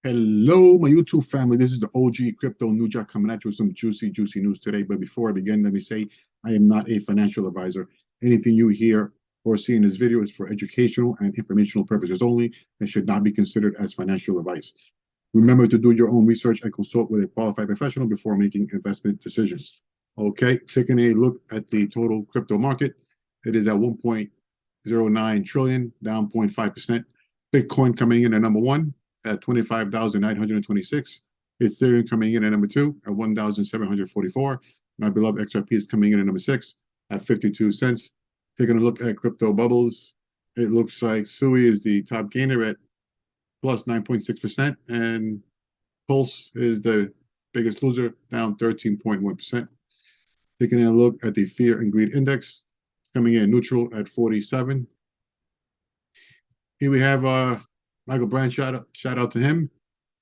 Hello, my YouTube family. This is the OG Crypto Nuja coming at you with some juicy news today. But before I begin, let me say I am not a financial advisor. Anything you hear or see in this video is for educational and informational purposes only and should not be considered as financial advice. Remember to do your own research and consult with a qualified professional before making investment decisions. Okay, taking a look at the total crypto market, it is at 1.09 trillion, down 0.5%. Bitcoin coming in at number one at 25,926. Ethereum coming in at number two at 1,744. My beloved XRP is coming in at number six at 52 cents. Taking a look at crypto bubbles, it looks like Sui is the top gainer at plus 9.6%, and Pulse is the biggest loser, down 13.1%. Taking a look at the Fear and Greed Index, coming in neutral at 47. Here we have Michael Brand, shout out to him.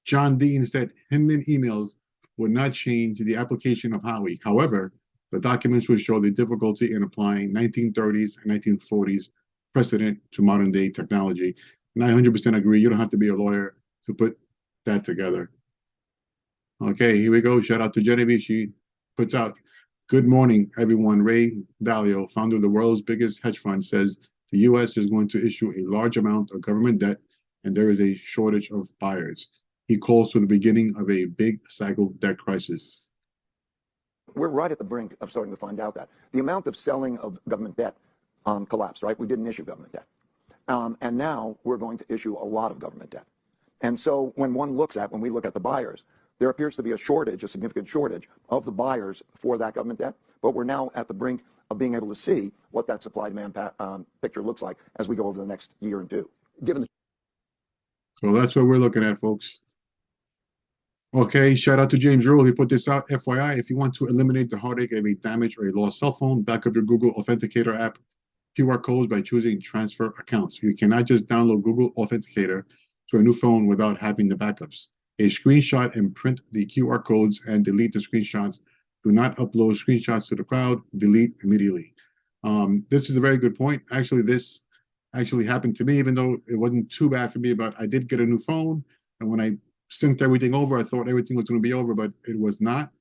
John Deaton said Hinman emails would not change the application of Howie. However, the documents will show the difficulty in applying 1930s and 1940s precedent to modern day technology. And I 100% agree. You don't have to be a lawyer to put that together. Okay, here we go. Shout out to Genevieve. She puts out, good morning, everyone. Ray Dalio, founder of the world's biggest hedge fund, says the U.S. is going to issue a large amount of government debt and there is a shortage of buyers. He calls for the beginning of a big cycle debt crisis. We're right at the brink of starting to find out that the amount of selling of government debt collapsed, right? We didn't issue government debt. And now we're going to issue a lot of government debt. And so when we look at the buyers, there appears to be a significant shortage of the buyers for that government debt. But we're now at the brink of being able to see what that supply-demand picture looks like as we go over the next year or two. So that's what we're looking at, folks. Okay, shout out to James Rule. He put this out. FYI, if you want to eliminate the heartache of a damaged or a lost cell phone, back up your Google Authenticator app QR codes by choosing transfer accounts. You cannot just download Google Authenticator to a new phone without having the backups. A screenshot and print the QR codes and delete the screenshots. Do not upload screenshots to the cloud. Delete immediately. This is a very good point. Actually, this happened to me, even though it wasn't too bad for me, but I did get a new phone. And when I synced everything over, I thought everything was going to be over, but it was not.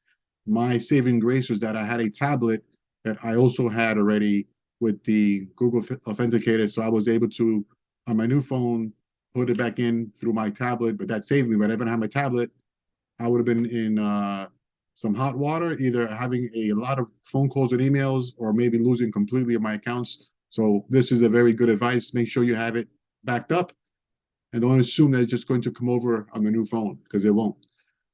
My saving grace was that I had a tablet that I also had already with the Google Authenticator. So I was able to, on my new phone, put it back in through my tablet, but that saved me. But if I didn't have my tablet, I would have been in some hot water, either having a lot of phone calls and emails or maybe losing completely my accounts. So this is a very good advice. Make sure you have it backed up and don't assume that it's just going to come over on the new phone, because it won't.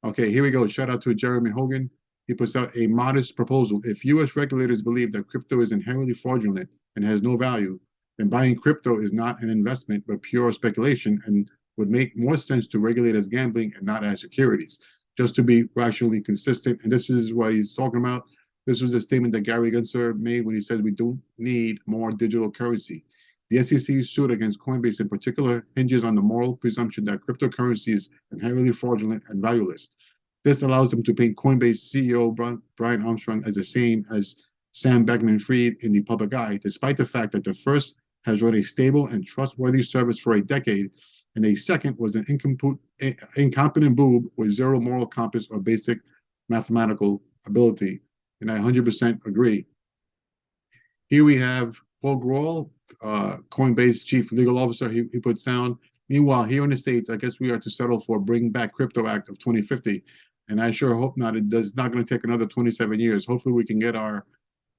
Okay, here we go. Shout out to Jeremy Hogan. He puts out a modest proposal. If U.S. regulators believe that crypto is inherently fraudulent and has no value, then buying crypto is not an investment, but pure speculation, and would make more sense to regulate as gambling and not as securities, just to be rationally consistent. And this is what he's talking about. This was a statement that Gary Gensler made when he said we don't need more digital currency. The SEC's suit against Coinbase in particular hinges on the moral presumption that cryptocurrency is inherently fraudulent and valueless. This allows them to paint Coinbase CEO Brian Armstrong as the same as Sam Bankman-Fried in the public eye, despite the fact that the first has run a stable and trustworthy service for a decade, and the second was an incompetent boob with zero moral compass or basic mathematical ability. And I 100% agree. Here we have Paul Grohl, Coinbase chief legal officer. He puts down, meanwhile, here in the States, I guess we are to settle for Bring Back Crypto Act of 2050. And I sure hope not. It's not going to take another 27 years. Hopefully we can get our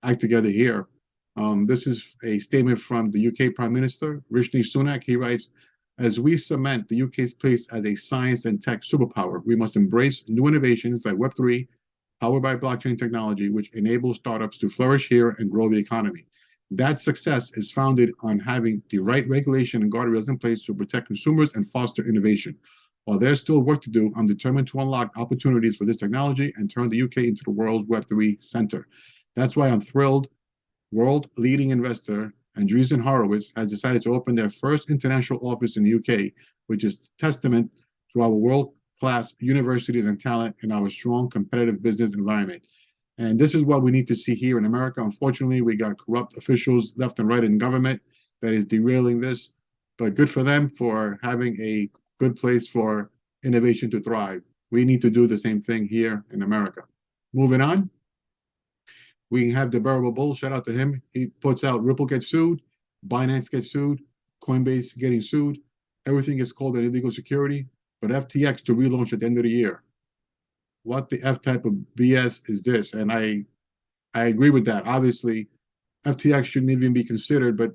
act together here. This is a statement from the UK Prime Minister, Rishi Sunak. He writes, as we cement the UK's place as a science and tech superpower, we must embrace new innovations like Web3, powered by blockchain technology, which enables startups to flourish here and grow the economy. That success is founded on having the right regulation and guardrails in place to protect consumers and foster innovation. While there's still work to do, I'm determined to unlock opportunities for this technology and turn the UK into the world's Web3 center. That's why I'm thrilled world-leading investor Andreessen Horowitz has decided to open their first international office in the UK, which is testament to our world-class universities and talent and our strong competitive business environment. And this is what we need to see here in America. Unfortunately, we got corrupt officials left and right in government that is derailing this. But good for them for having a good place for innovation to thrive. We need to do the same thing here in America. Moving on, we have the Bearable Bull. Shout out to him. He puts out Ripple gets sued, Binance gets sued, Coinbase getting sued. Everything is called an illegal security, but FTX to relaunch at the end of the year. What the F type of BS is this? And I agree with that. Obviously, FTX shouldn't even be considered, but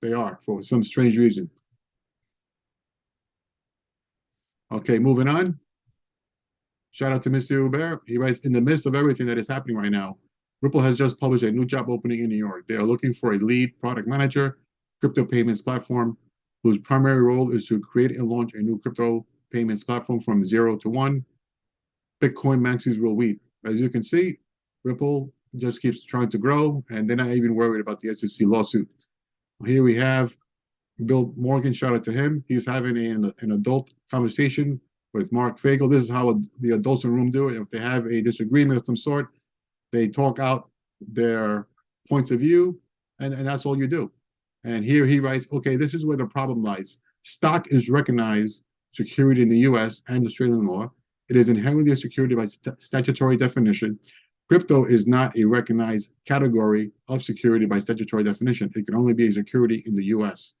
they are for some strange reason. Okay, moving on. Shout out to Mr. Hubert. He writes, in the midst of everything that is happening right now, Ripple has just published a new job opening in New York. They are looking for a lead product manager, crypto payments platform, whose primary role is to create and launch a new crypto payments platform from 0 to 1. Bitcoin maxis real wheat. As you can see, Ripple just keeps trying to grow, and they're not even worried about the SEC lawsuit. Here we have Bill Morgan. Shout out to him. He's having an adult conversation with Mark Fagel. This is how the adults in the room do it. If they have a disagreement of some sort, they talk out their points of view, and that's all you do. And here he writes, okay, this is where the problem lies. Stock is recognized security in the US and Australian law. It is inherently a security by statutory definition. Crypto is not a recognized category of security by statutory definition. It can only be a security in the US.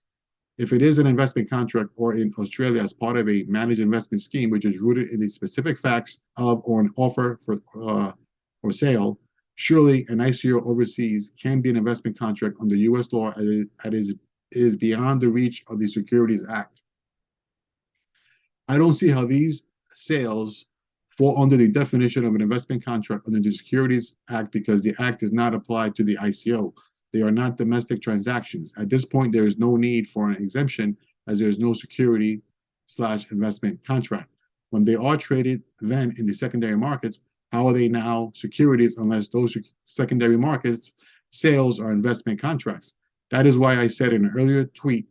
If it is an investment contract or in Australia as part of a managed investment scheme, which is rooted in the specific facts of or an offer for or sale, surely an ICO overseas can be an investment contract under US law that is beyond the reach of the Securities Act. I don't see how these sales fall under the definition of an investment contract under the Securities Act because the Act does not apply to the ICO. They are not domestic transactions. At this point, there is no need for an exemption as there is no security/investment contract. When they are traded then in the secondary markets, how are they now securities unless those secondary markets sales are investment contracts? That is why I said in an earlier tweet,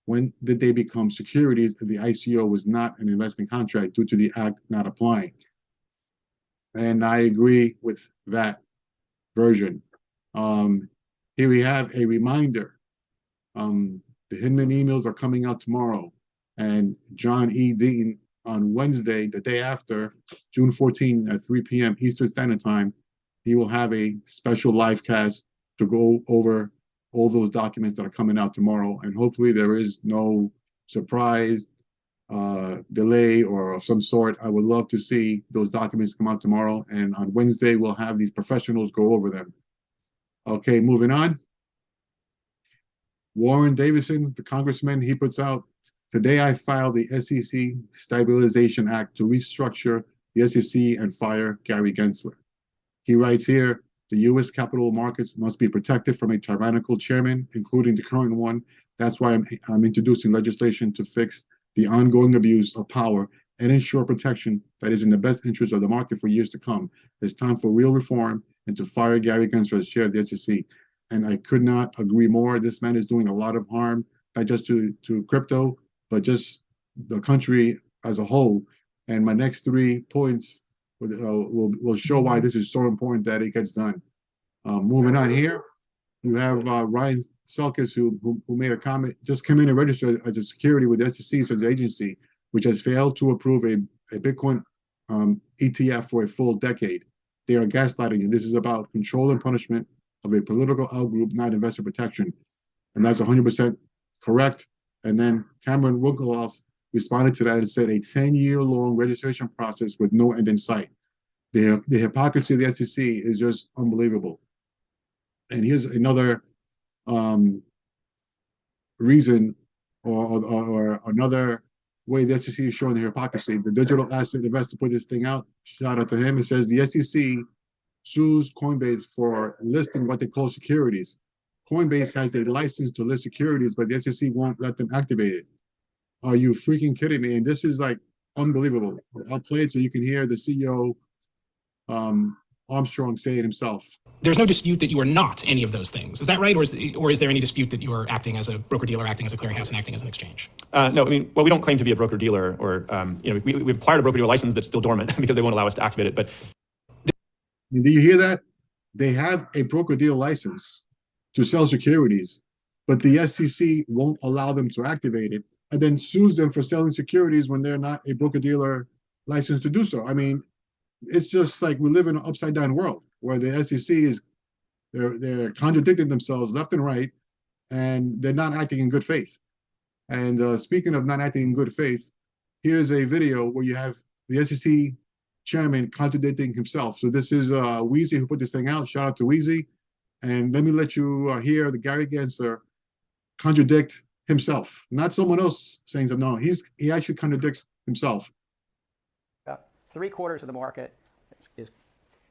when did they become securities if the ICO was not an investment contract due to the Act not applying? And I agree with that version. Here we have a reminder. The Hinman emails are coming out tomorrow. And John E. Deaton on Wednesday, the day after, June 14 at 3 p.m. Eastern Standard Time, he will have a special live cast to go over all those documents that are coming out tomorrow. And hopefully there is no surprise delay or of some sort. I would love to see those documents come out tomorrow. And on Wednesday, we'll have these professionals go over them. Okay, moving on. Warren Davidson, the congressman, he puts out, today I filed the SEC Stabilization Act to restructure the SEC and fire Gary Gensler. He writes here, the U.S. capital markets must be protected from a tyrannical chairman, including the current one. That's why I'm introducing legislation to fix the ongoing abuse of power and ensure protection that is in the best interest of the market for years to come. It's time for real reform and to fire Gary Gensler as chair of the SEC. And I could not agree more. This man is doing a lot of harm, not just to crypto, but just the country as a whole. And my next 3 points will show why this is so important that it gets done. Moving on here, you have Ryan Selkis, who made a comment, just come in and register as a security with the SEC as an agency, which has failed to approve a Bitcoin ETF for a full decade. They are gaslighting you. This is about control and punishment of a political outgroup, not investor protection. And that's 100% correct. And then Cameron Winklevoss responded to that and said a 10-year-long registration process with no end in sight. The hypocrisy of the SEC is just unbelievable. And here's another reason or another way the SEC is showing their hypocrisy. The digital asset investor put this thing out. Shout out to him. It says the SEC sues Coinbase for listing what they call securities. Coinbase has a license to list securities, but the SEC won't let them activate it. Are you freaking kidding me? And this is like unbelievable. I'll play it so you can hear the CEO Armstrong say it himself. There's no dispute that you are not any of those things. Is that right? Or is there any dispute that you are acting as a broker-dealer, acting as a clearinghouse, and acting as an exchange? No, I mean, well, we don't claim to be a broker-dealer, or we've acquired a broker-dealer license that's still dormant because they won't allow us to activate it. But do you hear that? They have a broker-dealer license to sell securities, but the SEC won't allow them to activate it and then sues them for selling securities when they're not a broker-dealer licensed to do so. I mean, it's just like we live in an upside-down world where the SEC is they're contradicting themselves left and right, and they're not acting in good faith. And speaking of not acting in good faith, here's a video where you have the SEC chairman contradicting himself. So this is Weezy who put this thing out. Shout out to Weezy. And let me let you hear the Gary Gensler contradict himself, not someone else saying something. No, he actually contradicts himself. About 3/4 of the market is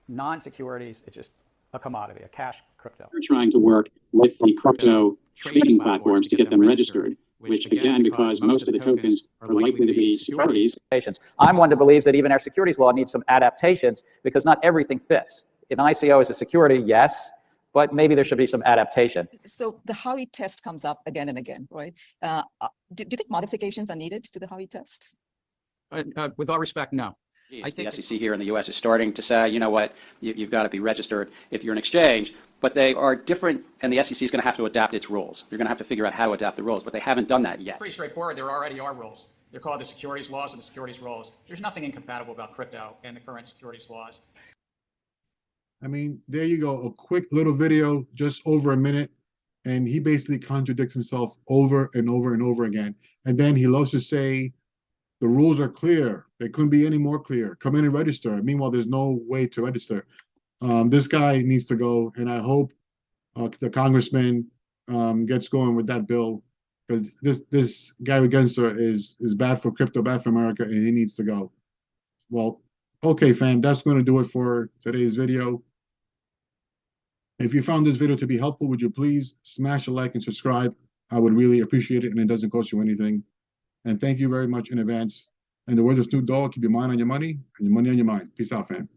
non-securities. It's just a commodity, a cash crypto. We're trying to work with the crypto trading platforms to get them registered, which again, because most of the tokens are likely to be securities. I'm one that believes that even our securities law needs some adaptations because not everything fits. If an ICO is a security, yes, but maybe there should be some adaptation. So the Howey test comes up again and again, right? Do you think modifications are needed to the Howey test? With all respect, no. I think the SEC here in the U.S. is starting to say, you know what, you've got to be registered if you're an exchange, but they are different, and the SEC is going to have to adapt its rules. They're going to have to figure out how to adapt the rules, but they haven't done that yet. Pretty straightforward. There already are rules. They're called the securities laws and the securities rules. There's nothing incompatible about crypto and the current securities laws. I mean, there you go, a quick little video, just over a minute, and he basically contradicts himself over and over and over again. And then he loves to say, the rules are clear. They couldn't be any more clear. Come in and register. Meanwhile, there's no way to register. This guy needs to go, and I hope the congressman gets going with that bill, because this Gary Gensler is bad for crypto, bad for America, and he needs to go. Well, okay, fam, that's going to do it for today's video. If you found this video to be helpful, would you please smash a like and subscribe? I would really appreciate it, and it doesn't cost you anything. And thank you very much in advance. And the words of Snoop Dogg, keep your mind on your money and your money on your mind. Peace out, fam.